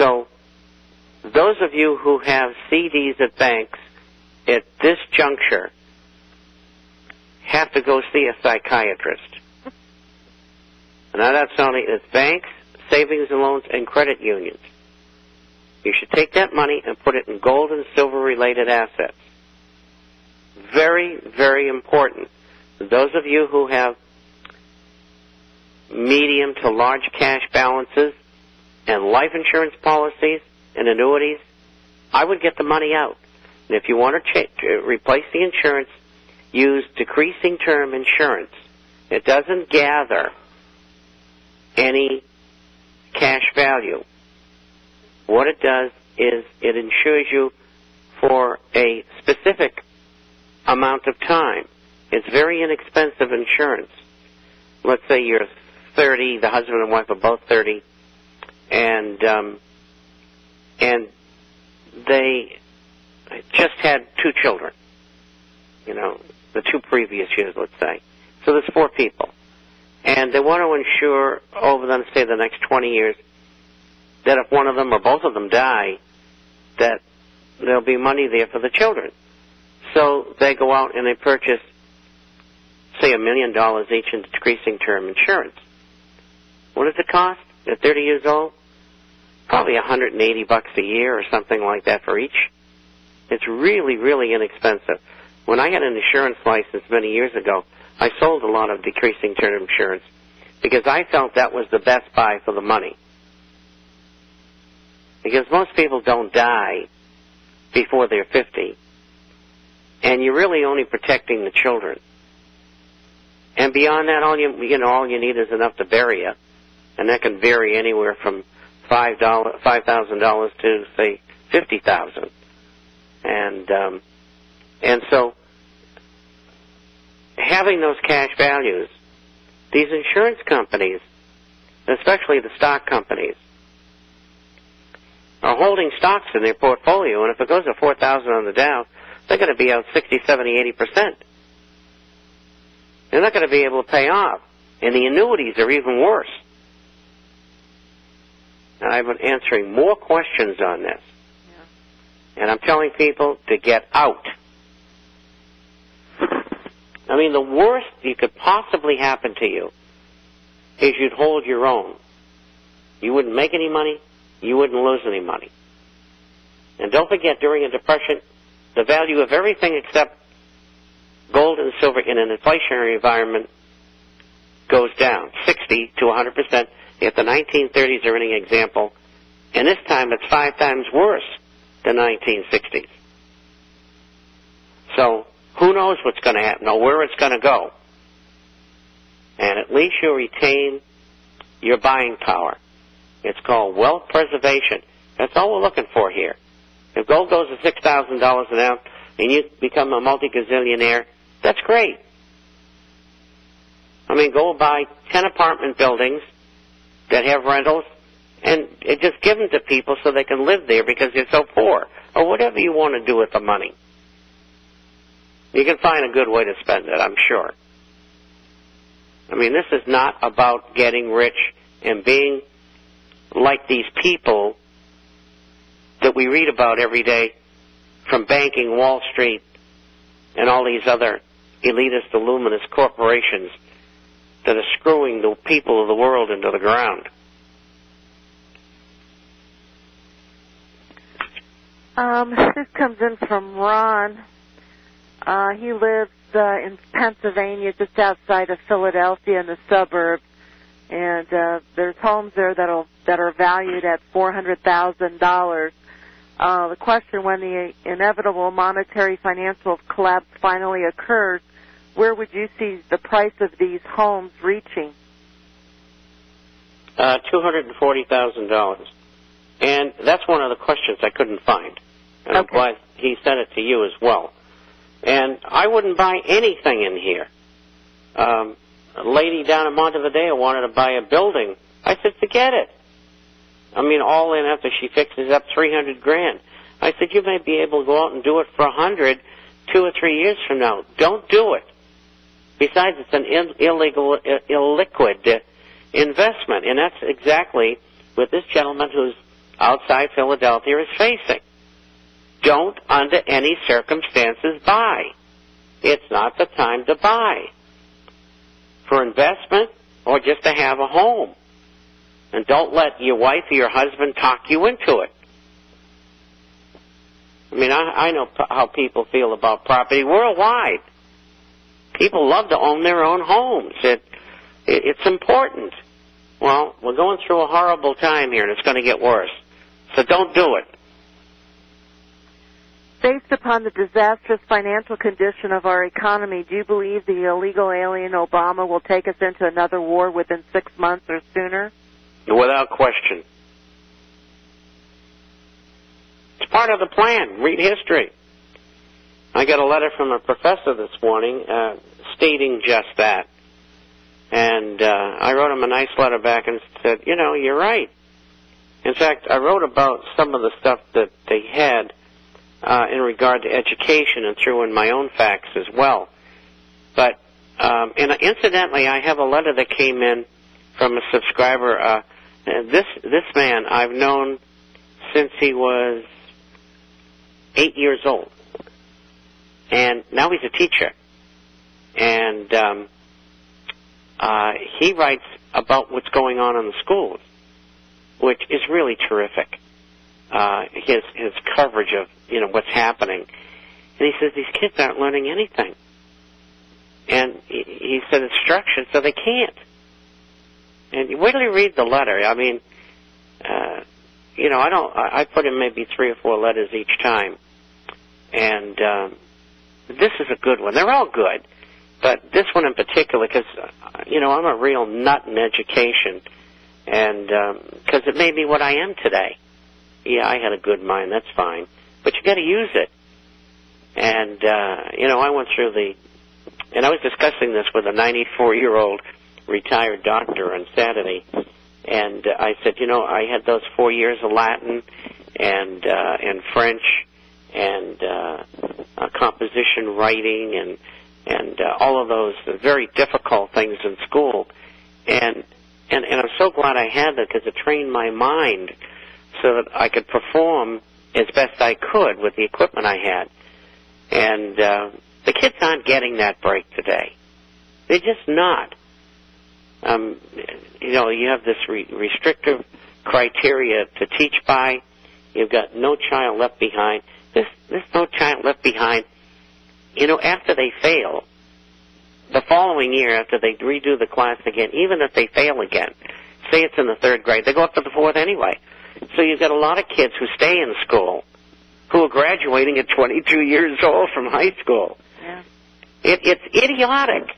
So those of you who have CDs at banks at this juncture have to go see a psychiatrist. Now that's it's banks, savings and loans, and credit unions. You should take that money and put it in gold and silver related assets. Very, very important. Those of you who have medium to large cash balances and life insurance policies and annuities, I would get the money out. And if you want to replace the insurance, use decreasing term insurance. It doesn't gather any cash value. What it does is it insures you for a specific amount of time. It's very inexpensive insurance. Let's say you're 30, the husband and wife are both 30, and they just had 2 children, the 2 previous years, let's say. So there's 4 people. And they want to insure over them, say, the next 20 years, that if one of them or both of them die, that there'll be money there for the children. So they go out and they purchase, say, $1 million each in decreasing term insurance. What does it cost at 30 years old? Probably $180 a year or something like that for each. It's really, really inexpensive. When I had an insurance license many years ago, I sold a lot of decreasing term insurance because I felt that was the best buy for the money. Because most people don't die before they're 50, and you're really only protecting the children. And beyond that, all you need is enough to bury you, and that can vary anywhere from $5,000 to say $50,000. And so having those cash values, these insurance companies, especially the stock companies, are holding stocks in their portfolio, and if it goes to 4,000 on the Dow, they're going to be out 60, 70, 80%. They're not going to be able to pay off. And the annuities are even worse. And I've been answering more questions on this. Yeah. And I'm telling people to get out. I mean, the worst that could possibly happen to you is you'd hold your own. You wouldn't make any money. You wouldn't lose any money. And don't forget, during a depression, the value of everything except gold and silver in an inflationary environment goes down 60 to 100%. If the 1930s are any example, and this time it's 5 times worse than 1960s. So who knows what's going to happen or where it's going to go. And at least you'll retain your buying power. It's called wealth preservation. That's all we're looking for here. If gold goes to $6,000 an ounce and you become a multi-gazillionaire, that's great. I mean, go buy 10 apartment buildings that have rentals and just give them to people so they can live there because they're so poor, or whatever you want to do with the money. You can find a good way to spend it, I'm sure. I mean, this is not about getting rich and being like these people that we read about every day from banking, Wall Street, and all these other elitist, illuminist corporations that are screwing the people of the world into the ground. This comes in from Ron. He lives in Pennsylvania, just outside of Philadelphia in the suburbs. And there's homes there that are valued at $400,000. The question: when the inevitable monetary financial collapse finally occurs, where would you see the price of these homes reaching? $240,000. And that's one of the questions I couldn't find. And I'm glad he sent it to you as well. And I wouldn't buy anything in here. A lady down in Montevideo wanted to buy a building. I said, forget it. I mean, all in after she fixes up $300,000. I said, you may be able to go out and do it for $100,000 2 or 3 years from now. Don't do it. Besides, it's an illiquid investment, and that's exactly what this gentleman who's outside Philadelphia is facing. Don't, under any circumstances, buy. It's not the time to buy. For investment or just to have a home. And don't let your wife or your husband talk you into it. I mean, I know how people feel about property worldwide. People love to own their own homes. It's important. Well, we're going through a horrible time here, and it's going to get worse. So don't do it. Based upon the disastrous financial condition of our economy, do you believe the illegal alien Obama will take us into another war within 6 months or sooner? Without question. It's part of the plan. Read history. I got a letter from a professor this morning stating just that. And I wrote him a nice letter back and said, you know, you're right. In fact, I wrote about some of the stuff that they had in regard to education and threw in my own facts as well. But and incidentally, I have a letter that came in from a subscriber. This man I've known since he was 8 years old, and now he's a teacher. And he writes about what's going on in the schools, which is really terrific. His coverage of what's happening, and he says these kids aren't learning anything, and he said it's structured so they can't. And wait till you read the letter. I mean, I put in maybe 3 or 4 letters each time, and this is a good one. They're all good, but this one in particular, because I'm a real nut in education, and because it made me what I am today. Yeah, I had a good mind, that's fine. But you got to use it. And, I went through and I was discussing this with a 94-year-old retired doctor on Saturday. And I said, I had those 4 years of Latin and French and composition writing and all of those very difficult things in school. And I'm so glad I had that because it trained my mind so that I could perform as best I could with the equipment I had. And the kids aren't getting that break today. They're just not. You have this restrictive criteria to teach by. You've got no child left behind. There's no child left behind. After they fail, the following year after they redo the class again, even if they fail again, say it's in the 3rd grade, they go up to the 4th anyway. So you've got a lot of kids who stay in school who are graduating at 22 years old from high school. Yeah. It's idiotic.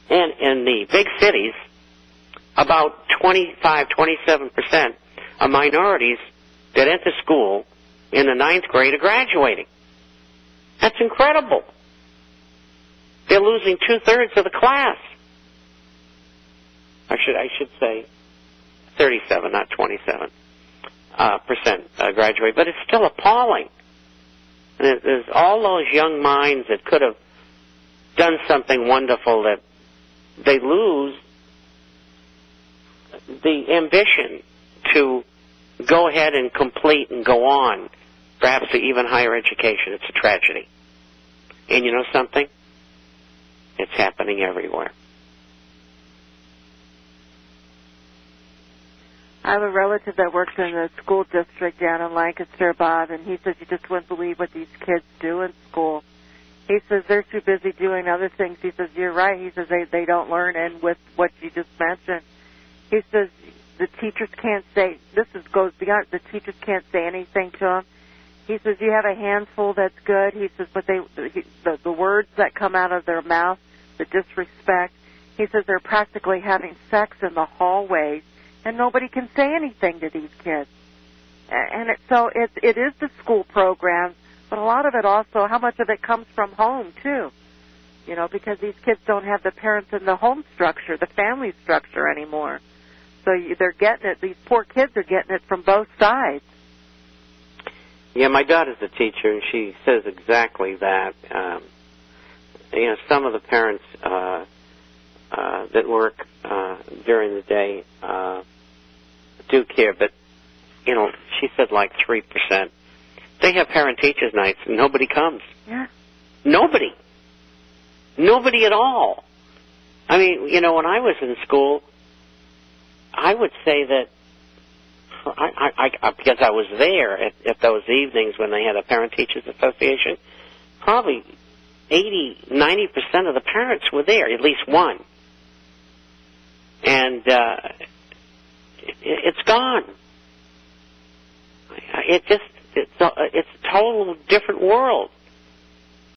And in the big cities, about 25-27% of minorities that enter school in the 9th grade are graduating. That's incredible. They're losing 2/3 of the class. I should say 37, not 27 percent graduate, but it's still appalling. And there's all those young minds that could have done something wonderful that they lose the ambition to go ahead and complete and go on, perhaps to even higher education. It's a tragedy. And you know something? It's happening everywhere. I have a relative that works in the school district down in Lancaster, Bob, and he says you just wouldn't believe what these kids do in school. He says they're too busy doing other things. He says, you're right. He says they don't learn, and with what you just mentioned, he says the teachers can't say, goes beyond, the teachers can't say anything to them. He says you have a handful that's good. He says, but the words that come out of their mouth, the disrespect, he says they're practically having sex in the hallways, and nobody can say anything to these kids. And it is the school program, but a lot of it also, how much of it comes from home, too? Because these kids don't have the parents in the home structure, the family structure anymore. So they're getting it, these poor kids are getting it from both sides. Yeah, my daughter's a teacher, and she says exactly that. Some of the parents that work during the day do care, but she said like 3%. They have parent-teachers nights, and nobody comes. Yeah. Nobody. Nobody at all. I mean, when I was in school, I would say that I because I was there at those evenings when they had a parent-teachers association, probably 80-90% of the parents were there, at least one. And it's gone. It's a total different world.